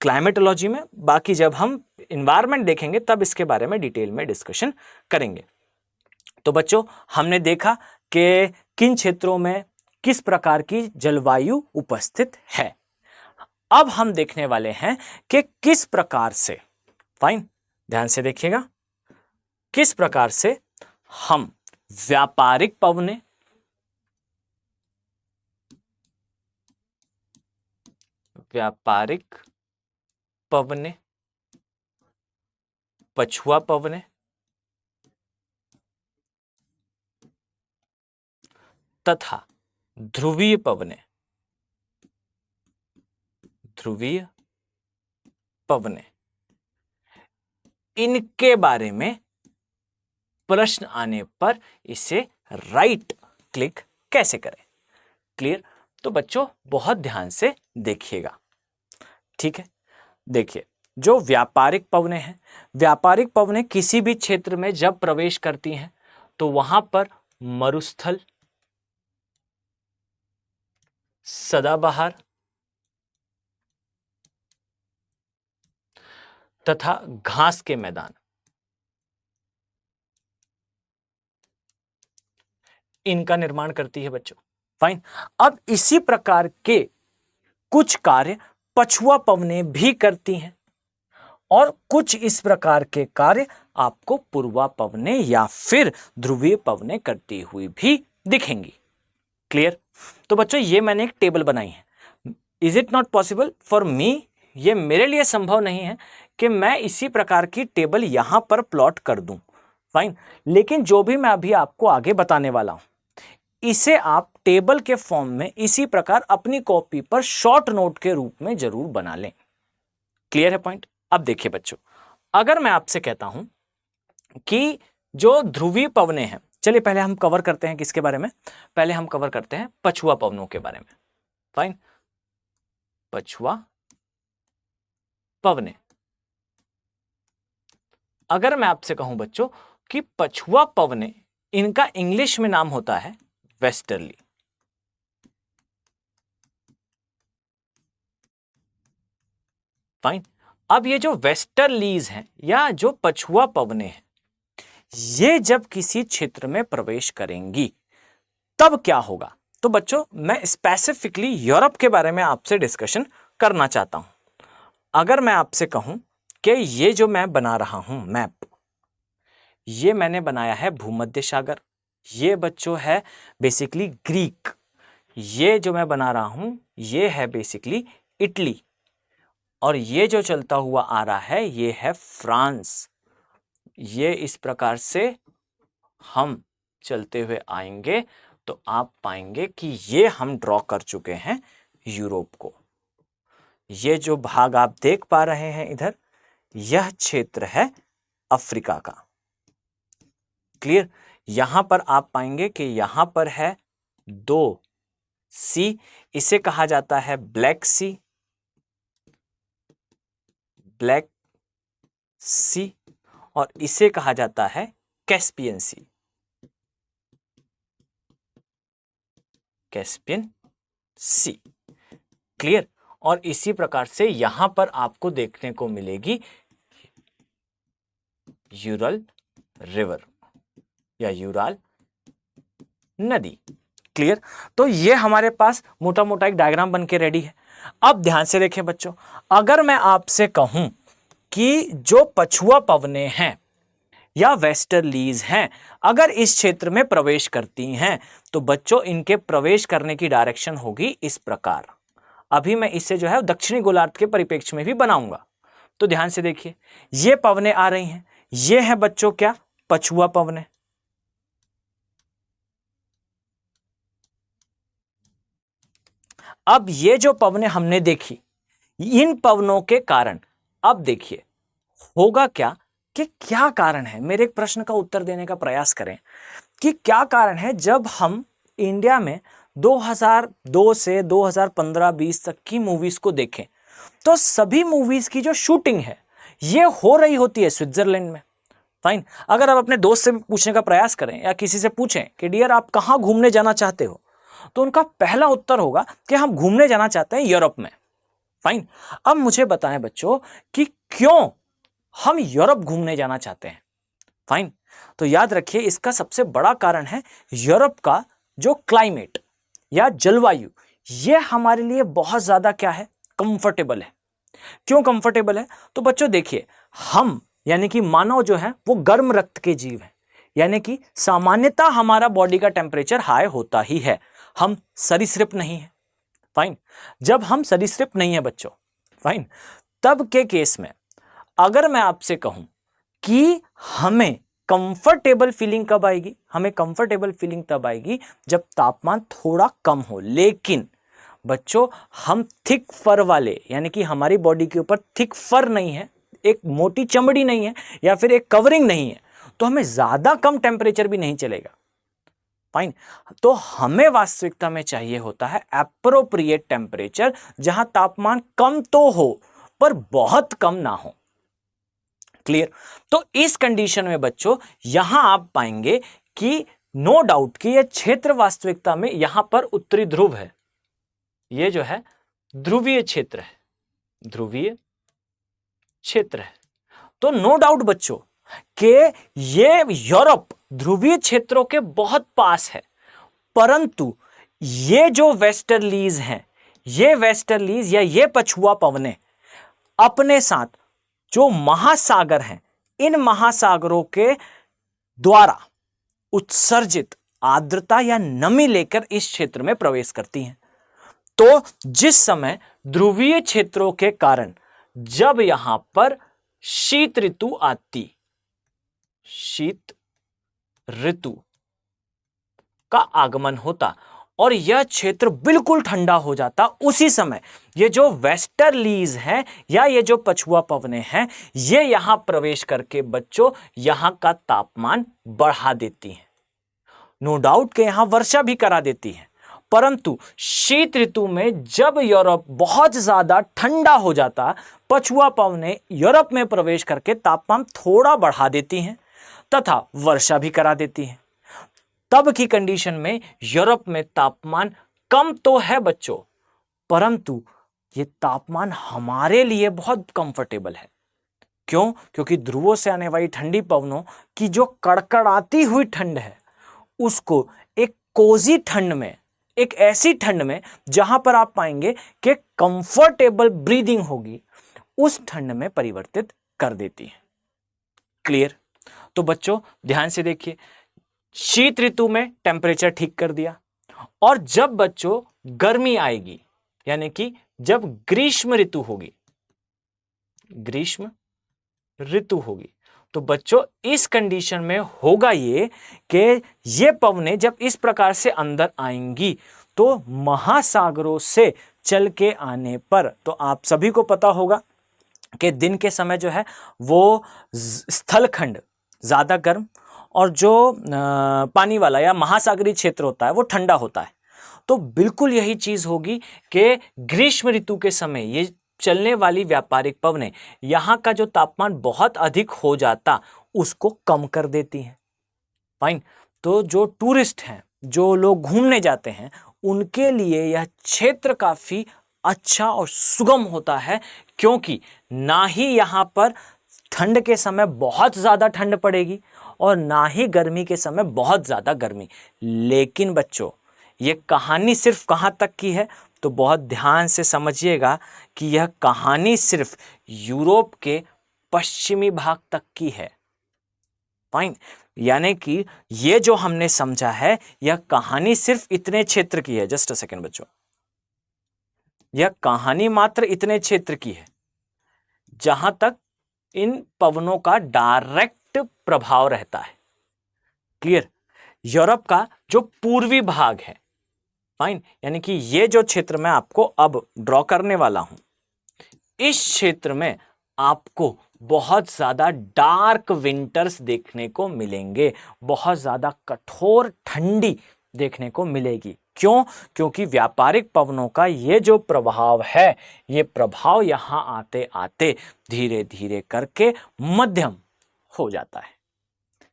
क्लाइमेटोलॉजी में, बाकी जब हम एनवायरनमेंट देखेंगे तब इसके बारे में डिटेल में डिस्कशन करेंगे। तो बच्चों हमने देखा कि किन क्षेत्रों में किस प्रकार की जलवायु उपस्थित है। अब हम देखने वाले हैं कि किस प्रकार से, फाइन ध्यान से देखिएगा, किस प्रकार से हम व्यापारिक पवने, पछुआ पवने तथा ध्रुवीय पवने इनके बारे में प्रश्न आने पर इसे राइट क्लिक कैसे करें। क्लियर? तो बच्चों बहुत ध्यान से देखिएगा। ठीक है, देखिए जो व्यापारिक पवनें हैं, व्यापारिक पवनें किसी भी क्षेत्र में जब प्रवेश करती हैं तो वहां पर मरुस्थल, सदाबहार तथा घास के मैदान, इनका निर्माण करती है बच्चों। फाइन। अब इसी प्रकार के कुछ कार्य पछुआ पवनें भी करती हैं और कुछ इस प्रकार के कार्य आपको पूर्वा पवनें या फिर ध्रुवीय पवनें करती हुई भी दिखेंगी। क्लियर? तो बच्चों ये मैंने एक टेबल बनाई है। Is it not possible for me, ये मेरे लिए संभव नहीं है कि मैं इसी प्रकार की टेबल यहां पर प्लॉट कर दूं। फाइन। लेकिन जो भी मैं अभी आपको आगे बताने वाला हूं, इसे आप टेबल के फॉर्म में इसी प्रकार अपनी कॉपी पर शॉर्ट नोट के रूप में जरूर बना लें। क्लियर है पॉइंट? अब देखिए बच्चों, अगर मैं आपसे कहता हूं कि जो ध्रुवीय पवनें हैं, चलिए पहले हम कवर करते हैं किसके बारे में, पहले हम कवर करते हैं पछुआ पवनों के बारे में। फाइन। पछुआ पवनें, अगर मैं आपसे कहूं बच्चों कि पछुआ पवनें, इनका इंग्लिश में नाम होता है वेस्टर्ली। फाइन। अब ये जो वेस्टर्लीज हैं या जो पछुआ पवनें हैं, ये जब किसी क्षेत्र में प्रवेश करेंगी तब क्या होगा? तो बच्चों मैं स्पेसिफिकली यूरोप के बारे में आपसे डिस्कशन करना चाहता हूं। अगर मैं आपसे कहूं कि ये जो मैं बना रहा हूं मैप, ये मैंने बनाया है भूमध्य सागर, ये बच्चों है बेसिकली ग्रीक, ये जो मैं बना रहा हूं ये है बेसिकली इटली, और ये जो चलता हुआ आ रहा है ये है फ्रांस। ये इस प्रकार से हम चलते हुए आएंगे तो आप पाएंगे कि ये हम ड्रॉ कर चुके हैं यूरोप को। ये जो भाग आप देख पा रहे हैं इधर, यह क्षेत्र है अफ्रीका का। क्लियर? यहां पर आप पाएंगे कि यहां पर है 2 सी, इसे कहा जाता है ब्लैक सी, ब्लैक सी, और इसे कहा जाता है कैस्पियन सी, कैस्पियन सी। क्लियर? और इसी प्रकार से यहां पर आपको देखने को मिलेगी यूरल रिवर या यूराल नदी। क्लियर? तो ये हमारे पास मोटा मोटा एक डायग्राम बन के रेडी है। अब ध्यान से देखें बच्चों, अगर मैं आपसे कहूं कि जो पछुआ पवनें हैं या वेस्टर्लीज हैं, अगर इस क्षेत्र में प्रवेश करती हैं तो बच्चों इनके प्रवेश करने की डायरेक्शन होगी इस प्रकार। अभी मैं इसे जो है दक्षिणी गोलार्ध के परिप्रेक्ष्य में भी बनाऊंगा। तो ध्यान से देखिए, ये पवनें आ रही हैं, ये है बच्चों क्या? पछुआ पवनें। अब ये जो पवनें हमने देखी, इन पवनों के कारण अब देखिए होगा क्या, कि क्या कारण है, मेरे एक प्रश्न का उत्तर देने का प्रयास करें कि क्या कारण है जब हम इंडिया में 2002 से 2015-20 तक की मूवीज को देखें तो सभी मूवीज की जो शूटिंग है ये हो रही होती है स्विट्जरलैंड में। फाइन। अगर आप अपने दोस्त से पूछने का प्रयास करें या किसी से पूछें कि डियर आप कहां घूमने जाना चाहते हो, तो उनका पहला उत्तर होगा कि हम घूमने जाना चाहते हैं यूरोप में। फाइन। अब मुझे बताएं बच्चों कि क्यों हम यूरोप घूमने जाना चाहते हैं। फाइन। तो याद रखिए इसका सबसे बड़ा कारण है यूरोप का जो क्लाइमेट या जलवायु, ये हमारे लिए बहुत ज्यादा क्या है? कंफर्टेबल है। क्यों कंफर्टेबल है? तो बच्चों देखिए, हम यानी कि मानव जो है वो गर्म रक्त के जीव है, यानी कि सामान्यतः हमारा बॉडी का टेम्परेचर हाई होता ही है, हम सरीसृप नहीं है। फाइन। जब हम सरीसृप नहीं है बच्चों, फाइन, तब के केस में अगर मैं आपसे कहूं कि हमें कंफर्टेबल फीलिंग कब आएगी, हमें कंफर्टेबल फीलिंग तब आएगी जब तापमान थोड़ा कम हो। लेकिन बच्चों हम थिक फर वाले, यानी कि हमारी बॉडी के ऊपर थिक फर नहीं है, एक मोटी चमड़ी नहीं है या फिर एक कवरिंग नहीं है, तो हमें ज्यादा कम टेम्परेचर भी नहीं चलेगा। फाइन। तो हमें वास्तविकता में चाहिए होता है एप्रोप्रिएट टेम्परेचर, जहां तापमान कम तो हो पर बहुत कम ना हो। क्लियर? तो इस कंडीशन में बच्चों यहां आप पाएंगे कि नो डाउट कि यह क्षेत्र वास्तविकता में यहां पर उत्तरी ध्रुव है, ये जो है ध्रुवीय क्षेत्र है, ध्रुवीय क्षेत्र है। तो नो डाउट बच्चों कि ये यूरोप ध्रुवीय क्षेत्रों के बहुत पास है, परंतु ये जो वेस्टर्लीज हैं, ये वेस्टर्लीज या ये पछुआ पवनें अपने साथ जो महासागर हैं, इन महासागरों के द्वारा उत्सर्जित आर्द्रता या नमी लेकर इस क्षेत्र में प्रवेश करती हैं। तो जिस समय ध्रुवीय क्षेत्रों के कारण जब यहां पर शीत ऋतु आती, शीत ऋतु का आगमन होता और यह क्षेत्र बिल्कुल ठंडा हो जाता, उसी समय ये जो वेस्टर्लीज हैं या ये जो पछुआ पवनें हैं, ये यहां प्रवेश करके बच्चों यहां का तापमान बढ़ा देती हैं। नो डाउट कि यहां वर्षा भी करा देती है, परंतु शीत ऋतु में जब यूरोप बहुत ज्यादा ठंडा हो जाता, पछुआ पवनें यूरोप में प्रवेश करके तापमान थोड़ा बढ़ा देती हैं तथा वर्षा भी करा देती हैं। तब की कंडीशन में यूरोप में तापमान कम तो है बच्चों, परंतु ये तापमान हमारे लिए बहुत कंफर्टेबल है। क्यों? क्योंकि ध्रुवों से आने वाली ठंडी पवनों की जो कड़कड़ाती हुई ठंड है, उसको एक कोजी ठंड में, एक ऐसी ठंड में जहां पर आप पाएंगे कि कंफर्टेबल ब्रीदिंग होगी, उस ठंड में परिवर्तित कर देती है। क्लियर? तो बच्चों ध्यान से देखिए, शीत ऋतु में टेम्परेचर ठीक कर दिया, और जब बच्चों गर्मी आएगी यानी कि जब ग्रीष्म ऋतु होगी, ग्रीष्म ऋतु होगी, तो बच्चों इस कंडीशन में होगा ये कि ये पवनें जब इस प्रकार से अंदर आएंगी तो महासागरों से चल के आने पर, तो आप सभी को पता होगा कि दिन के समय जो है वो स्थलखंड ज्यादा गर्म और जो पानी वाला या महासागरीय क्षेत्र होता है वो ठंडा होता है। तो बिल्कुल यही चीज होगी कि ग्रीष्म ऋतु के समय ये चलने वाली व्यापारिक पवनें यहाँ का जो तापमान बहुत अधिक हो जाता उसको कम कर देती हैं। फाइन। तो जो टूरिस्ट हैं, जो लोग घूमने जाते हैं, उनके लिए यह क्षेत्र काफी अच्छा और सुगम होता है, क्योंकि ना ही यहाँ पर ठंड के समय बहुत ज्यादा ठंड पड़ेगी और ना ही गर्मी के समय बहुत ज्यादा गर्मी। लेकिन बच्चों ये कहानी सिर्फ कहां तक की है, तो बहुत ध्यान से समझिएगा कि यह कहानी सिर्फ यूरोप के पश्चिमी भाग तक की है। फाइन। यानी कि ये जो हमने समझा है, यह कहानी सिर्फ इतने क्षेत्र की है। जस्ट अ सेकेंड बच्चों, यह कहानी मात्र इतने क्षेत्र की है जहां तक इन पवनों का डायरेक्ट प्रभाव रहता है। क्लियर? यूरोप का जो पूर्वी भाग है, फाइन, यानी कि ये जो क्षेत्र मैं आपको अब ड्रॉ करने वाला हूं, इस क्षेत्र में आपको बहुत ज्यादा डार्क विंटर्स देखने को मिलेंगे, बहुत ज्यादा कठोर ठंडी देखने को मिलेगी। क्यों? क्योंकि व्यापारिक पवनों का ये जो प्रभाव है, ये प्रभाव यहां आते आते धीरे धीरे करके मध्यम हो जाता है।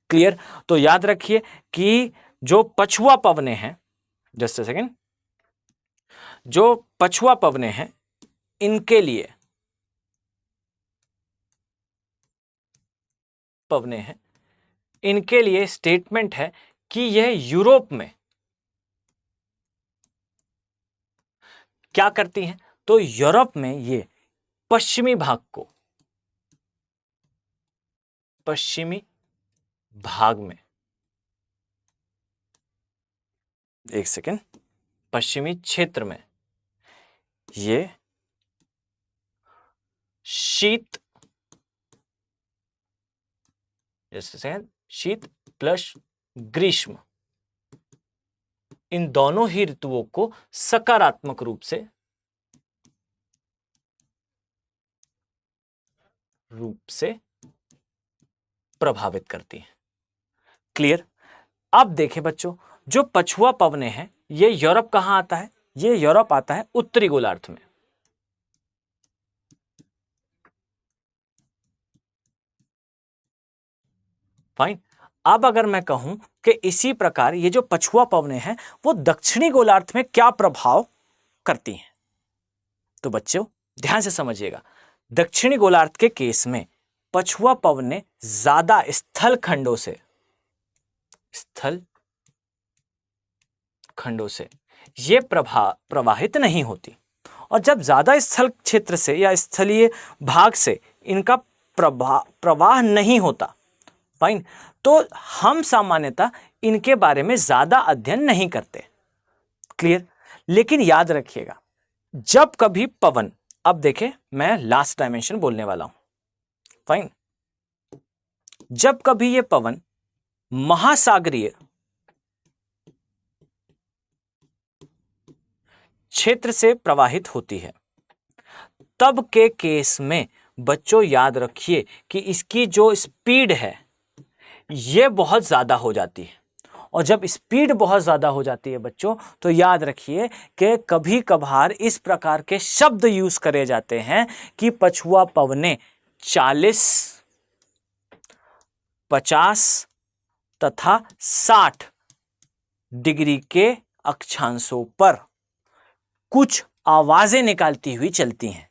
क्लियर? तो याद रखिए कि जो पछुआ पवनें हैं, जस्ट अ सेकेंड, जो पछुआ पवनें हैं इनके लिए पवनें हैं, इनके लिए स्टेटमेंट है कि यह यूरोप में क्या करती हैं, तो यूरोप में ये पश्चिमी भाग को, पश्चिमी भाग में, एक सेकेंड, पश्चिमी क्षेत्र में ये शीत, जैसे शीत प्लस ग्रीष्म, इन दोनों ही ऋतुओं को सकारात्मक रूप से प्रभावित करती है। क्लियर? अब देखें बच्चों, जो पछुआ पवनें हैं ये यूरोप कहां आता है? ये यूरोप आता है उत्तरी गोलार्ध में। फाइन। अब अगर मैं कहूं कि इसी प्रकार ये जो पछुआ पवनें हैं वो दक्षिणी गोलार्ध में क्या प्रभाव करती हैं, तो बच्चों ध्यान से समझिएगा। दक्षिणी गोलार्ध के केस में पछुआ पवनें ज्यादा स्थल खंडों से ये प्रवाहित नहीं होती, और जब ज्यादा स्थल क्षेत्र से या स्थलीय भाग से इनका प्रवाह नहीं होता, फाइन, तो हम सामान्यतः इनके बारे में ज्यादा अध्ययन नहीं करते। क्लियर। लेकिन याद रखिएगा, जब कभी पवन, अब देखें मैं लास्ट डायमेंशन बोलने वाला हूं, फाइन, जब कभी ये पवन महासागरीय क्षेत्र से प्रवाहित होती है, तब के केस में बच्चों याद रखिए कि इसकी जो स्पीड है ये बहुत ज्यादा हो जाती है, और जब स्पीड बहुत ज्यादा हो जाती है बच्चों, तो याद रखिए कि कभी कभार इस प्रकार के शब्द यूज करे जाते हैं कि पछुआ पवनें 40, 50 तथा 60 डिग्री के अक्षांशों पर कुछ आवाजें निकालती हुई चलती हैं।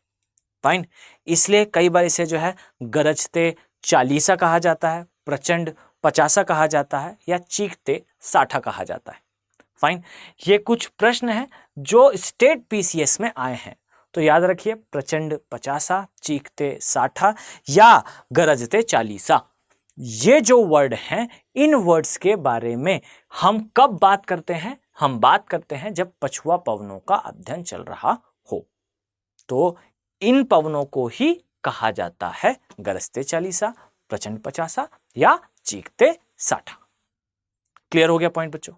फाइन। इसलिए कई बार इसे जो है गरजते 40 कहा जाता है, प्रचंड 50 कहा जाता है, या चीखते 60 कहा जाता है। फाइन। ये कुछ प्रश्न हैं जो स्टेट पीसीएस में आए हैं, तो याद रखिए प्रचंड 50, चीखते 60 या गरजते 40, ये जो वर्ड हैं, इन वर्ड्स के बारे में हम कब बात करते हैं? हम बात करते हैं जब पछुआ पवनों का अध्ययन चल रहा हो, तो इन पवनों को ही कहा जाता है गरजते 40, प्रचंड 50 या चीखते 60। क्लियर हो गया पॉइंट बच्चों?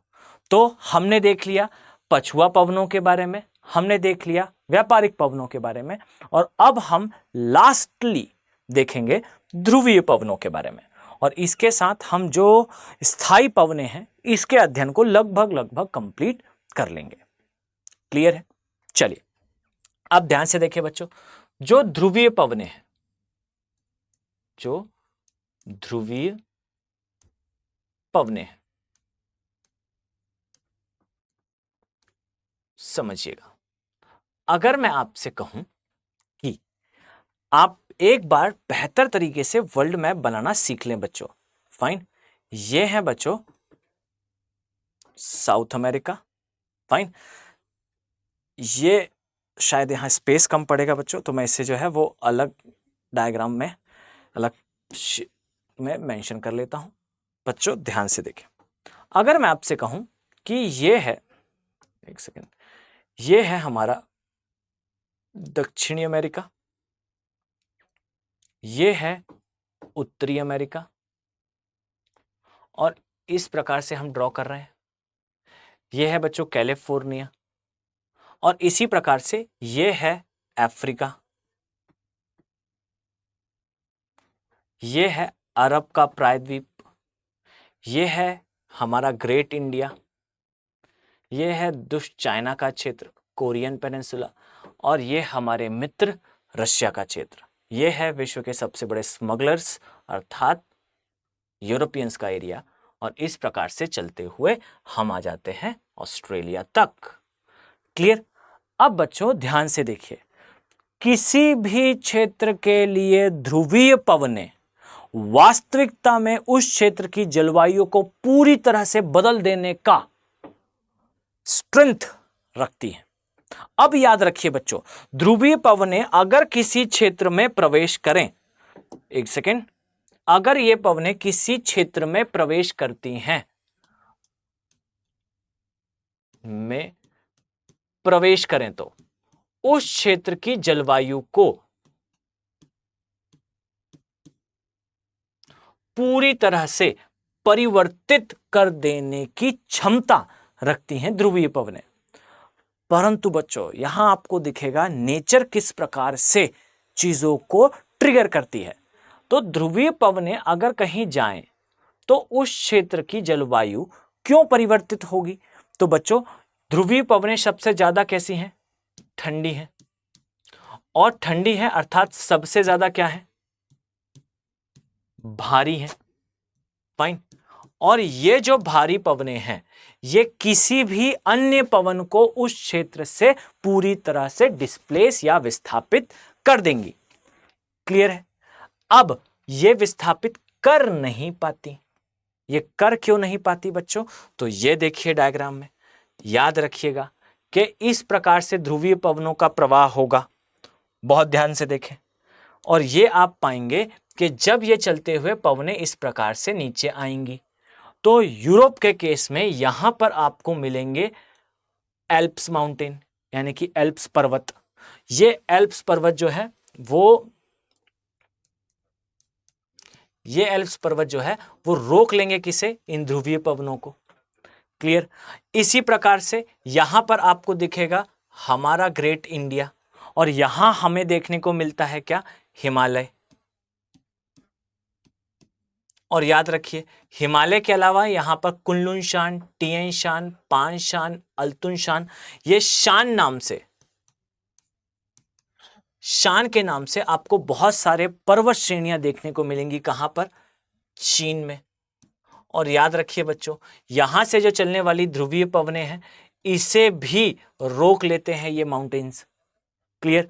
तो हमने देख लिया पछुआ पवनों के बारे में, हमने देख लिया व्यापारिक पवनों के बारे में, और अब हम लास्टली देखेंगे ध्रुवीय पवनों के बारे में, और इसके साथ हम जो स्थायी पवनें हैं इसके अध्ययन को लगभग कंप्लीट कर लेंगे। क्लियर है? चलिए अब ध्यान से देखिए बच्चों, जो ध्रुवीय पवनें हैं, जो ध्रुवीय पवनें हैं, समझिएगा, अगर मैं आपसे कहूं कि आप एक बार बेहतर तरीके से वर्ल्ड मैप बनाना सीख लें बच्चों, फाइन, ये है बच्चों साउथ अमेरिका, फाइन, ये शायद यहां स्पेस कम पड़ेगा बच्चों, तो मैं इसे जो है वो अलग डायग्राम में अलग में मेंशन कर लेता हूं। बच्चों ध्यान से देखें, अगर मैं आपसे कहूं कि ये है, एक सेकेंड, ये है हमारा दक्षिणी अमेरिका, ये है उत्तरी अमेरिका, और इस प्रकार से हम ड्रॉ कर रहे हैं, ये है बच्चों कैलिफोर्निया, और इसी प्रकार से ये है अफ्रीका, ये है अरब का प्रायद्वीप, ये है हमारा ग्रेट इंडिया, ये है दुष्ट चाइना का क्षेत्र, कोरियन पेनिनसुला, और ये हमारे मित्र रशिया का क्षेत्र, ये है विश्व के सबसे बड़े स्मगलर्स अर्थात यूरोपियंस का एरिया, और इस प्रकार से चलते हुए हम आ जाते हैं ऑस्ट्रेलिया तक। क्लियर? अब बच्चों ध्यान से देखिए, किसी भी क्षेत्र के लिए ध्रुवीय पवनें वास्तविकता में उस क्षेत्र की जलवायु को पूरी तरह से बदल देने का स्ट्रेंथ रखती है। अब याद रखिए बच्चों, ध्रुवीय पवनें अगर किसी क्षेत्र में प्रवेश करें, एक सेकेंड, अगर ये पवनें किसी क्षेत्र में प्रवेश करती हैं, में प्रवेश करें, तो उस क्षेत्र की जलवायु को पूरी तरह से परिवर्तित कर देने की क्षमता रखती हैं ध्रुवीय पवनें। परंतु बच्चों यहां आपको दिखेगा नेचर किस प्रकार से चीजों को ट्रिगर करती है। तो ध्रुवीय पवनें अगर कहीं जाएं तो उस क्षेत्र की जलवायु क्यों परिवर्तित होगी? तो बच्चों ध्रुवीय पवनें सबसे ज्यादा कैसी हैं? ठंडी हैं, और ठंडी है अर्थात सबसे ज्यादा क्या है? भारी है। फाइन। और ये जो भारी पवनें हैं ये किसी भी अन्य पवन को उस क्षेत्र से पूरी तरह से डिस्प्लेस या विस्थापित कर देंगी। क्लियर है? अब ये विस्थापित कर नहीं पाती। ये कर क्यों नहीं पाती बच्चों? तो ये देखिए डायग्राम में, याद रखिएगा कि इस प्रकार से ध्रुवीय पवनों का प्रवाह होगा। बहुत ध्यान से देखें। और ये आप पाएंगे कि जब ये चलते हुए पवनें इस प्रकार से नीचे आएंगी तो यूरोप के केस में यहां पर आपको मिलेंगे एल्प्स माउंटेन, यानी कि एल्प्स पर्वत। ये एल्प्स पर्वत जो है ये एल्प्स पर्वत जो है वो रोक लेंगे किसे? इन ध्रुवीय पवनों को। क्लियर? इसी प्रकार से यहां पर आपको दिखेगा हमारा ग्रेट इंडिया, और यहां हमें देखने को मिलता है क्या? हिमालय। और याद रखिए हिमालय के अलावा यहां पर कुनलुन शान, टिएन शान, पान शान, अल्तुन शान, ये शान के नाम से आपको बहुत सारे पर्वत श्रेणियां देखने को मिलेंगी। कहां पर? चीन में। और याद रखिए बच्चों, यहां से जो चलने वाली ध्रुवीय पवनें हैं इसे भी रोक लेते हैं ये माउंटेन्स। क्लियर?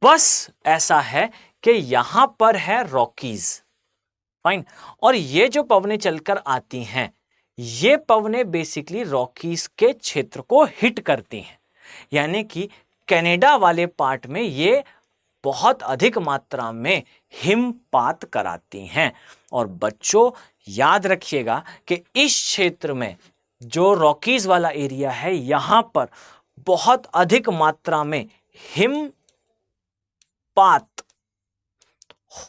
बस ऐसा है कि यहां पर है रॉकीज। फाइन। और ये जो पवनें चलकर आती हैं ये पवनें बेसिकली रॉकीज के क्षेत्र को हिट करती हैं, यानी कि कनाडा वाले पार्ट में ये बहुत अधिक मात्रा में हिमपात कराती हैं। और बच्चों याद रखिएगा कि इस क्षेत्र में जो रॉकीज वाला एरिया है यहां पर बहुत अधिक मात्रा में हिमपात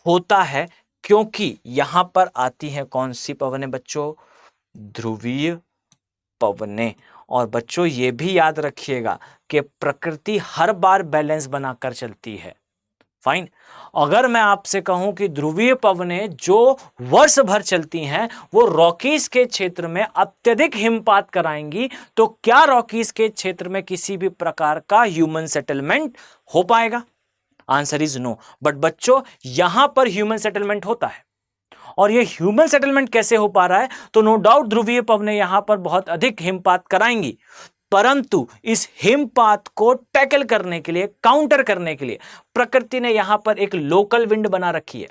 होता है, क्योंकि यहां पर आती हैं कौन सी पवनें बच्चों? ध्रुवीय पवनें। और बच्चों ये भी याद रखिएगा कि प्रकृति हर बार बैलेंस बनाकर चलती है। फाइन। अगर मैं आपसे कहूं कि ध्रुवीय पवनें जो वर्ष भर चलती हैं वो रॉकीज के क्षेत्र में अत्यधिक हिमपात कराएंगी, तो क्या रॉकीज के क्षेत्र में किसी भी प्रकार का ह्यूमन सेटलमेंट हो पाएगा? Answer is no. बट बच्चों यहां पर ह्यूमन सेटलमेंट होता है, और ये ह्यूमन सेटलमेंट कैसे हो पा रहा है? तो नो डाउट ध्रुवीय पवनें यहां पर बहुत अधिक हिमपात कराएंगी, परंतु इस हिमपात को टैकल करने के लिए, काउंटर करने के लिए प्रकृति ने यहां पर एक लोकल विंड बना रखी है।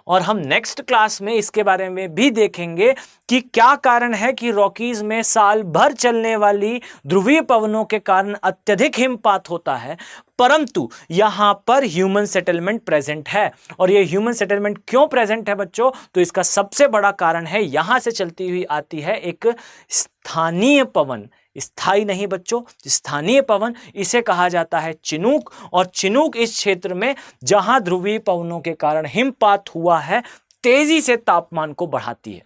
और हम नेक्स्ट क्लास में इसके बारे में भी देखेंगे कि क्या कारण है कि रॉकीज में साल भर चलने वाली ध्रुवीय पवनों के कारण अत्यधिक हिमपात होता है, परंतु यहां पर ह्यूमन सेटलमेंट प्रेजेंट है। और यह ह्यूमन सेटलमेंट क्यों प्रेजेंट है बच्चों? तो इसका सबसे बड़ा कारण है यहां से चलती हुई आती है एक स्थानीय पवन। स्थायी नहीं बच्चों, स्थानीय पवन, इसे कहा जाता है चिनूक। और चिनूक इस क्षेत्र में जहां ध्रुवीय पवनों के कारण हिमपात हुआ है तेजी से तापमान को बढ़ाती है।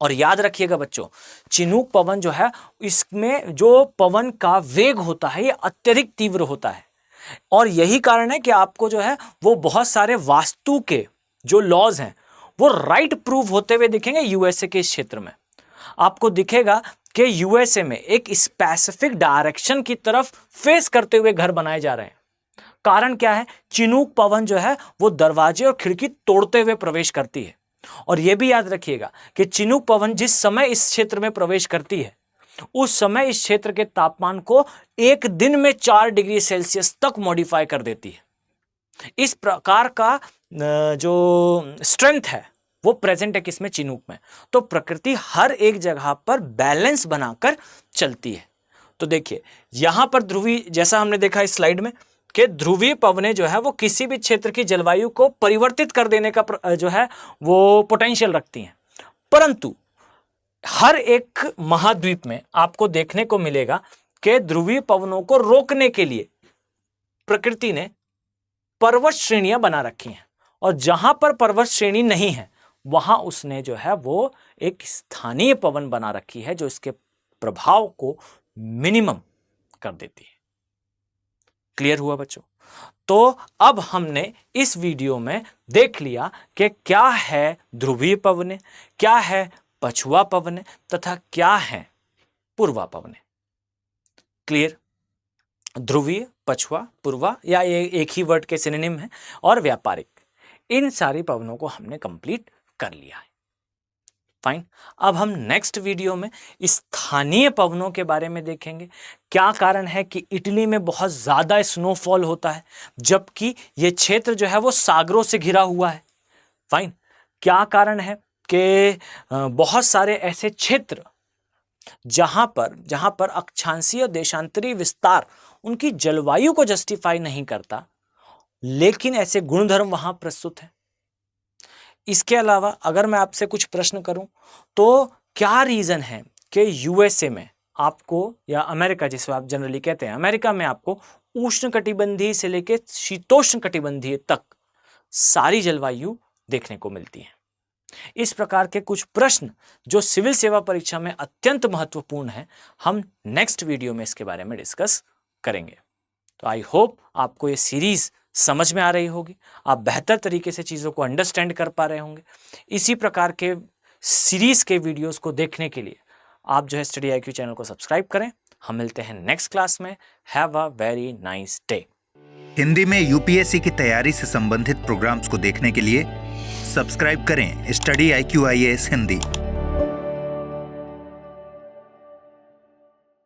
और याद रखिएगा बच्चों, चिनूक पवन जो है इसमें जो पवन का वेग होता है ये अत्यधिक तीव्र होता है, और यही कारण है कि आपको जो है वो बहुत सारे वास्तु के जो लॉज हैं वो राइट प्रूव होते हुए दिखेंगे। यूएसए के इस क्षेत्र में आपको दिखेगा कि यूएसए में एक स्पेसिफिक डायरेक्शन की तरफ फेस करते हुए घर बनाए जा रहे हैं। कारण क्या है? चिनूक पवन जो है वो दरवाजे और खिड़की तोड़ते हुए प्रवेश करती है। और यह भी याद रखिएगा कि चिनूक पवन जिस समय इस क्षेत्र में प्रवेश करती है उस समय इस क्षेत्र के तापमान को एक दिन में 4 डिग्री सेल्सियस तक मॉडिफाई कर देती है। इस प्रकार का जो स्ट्रेंथ है वो प्रेजेंट है किसमें? चिनूक में। तो प्रकृति हर एक जगह पर बैलेंस बनाकर चलती है। तो देखिए यहां पर ध्रुवीय, जैसा हमने देखा इस स्लाइड में कि ध्रुवीय पवनें जो है वो किसी भी क्षेत्र की जलवायु को परिवर्तित कर देने का जो है वो पोटेंशियल रखती हैं, परंतु हर एक महाद्वीप में आपको देखने को मिलेगा कि ध्रुवीय पवनों को रोकने के लिए प्रकृति ने पर्वत श्रेणियां बना रखी हैं, और जहां पर पर्वत श्रेणी नहीं है वहां उसने जो है वो एक स्थानीय पवन बना रखी है जो इसके प्रभाव को मिनिमम कर देती है। क्लियर हुआ बच्चों? तो अब हमने इस वीडियो में देख लिया कि क्या है ध्रुवीय पवनें, क्या है पछुआ पवनें, तथा क्या है पूर्वा पवनें। क्लियर? ध्रुवीय, पछुआ, पूर्वा, या ये एक ही वर्ड के सिनोनिम है, और व्यापारिक, इन सारी पवनों को हमने कंप्लीट कर लिया है। फाइन। अब हम नेक्स्ट वीडियो में स्थानीय पवनों के बारे में देखेंगे। क्या कारण है कि इटली में बहुत ज़्यादा स्नोफॉल होता है जबकि ये क्षेत्र जो है वो सागरों से घिरा हुआ है। फाइन। क्या कारण है कि बहुत सारे ऐसे क्षेत्र जहां पर अक्षांशीय और देशांतरी विस्तार उनकी जलवायु को जस्टिफाई नहीं करता, लेकिन ऐसे गुणधर्म वहां प्रस्तुत हैं। इसके अलावा अगर मैं आपसे कुछ प्रश्न करूं तो क्या रीजन है कि यूएसए में आपको, या अमेरिका जिसे आप जनरली कहते हैं, अमेरिका में आपको उष्णकटिबंधीय से लेकर शीतोष्ण कटिबंधीय तक सारी जलवायु देखने को मिलती है। इस प्रकार के कुछ प्रश्न जो सिविल सेवा परीक्षा में अत्यंत महत्वपूर्ण है, हम नेक्स्ट वीडियो में इसके बारे में डिस्कस करेंगे। तो आई होप आपको ये सीरीज समझ में आ रही होगी, आप बेहतर तरीके से चीज़ों को अंडरस्टैंड कर पा रहे होंगे। इसी प्रकार के सीरीज के वीडियोस को देखने के लिए आप जो है स्टडी IQ चैनल को सब्सक्राइब करें। हम मिलते हैं नेक्स्ट क्लास में। Have a very nice day. Hindi में यूपीएससी की तैयारी से संबंधित प्रोग्राम्स को देखने के लिए सब्सक्राइब करें स्टडी IQ IAS हिंदी।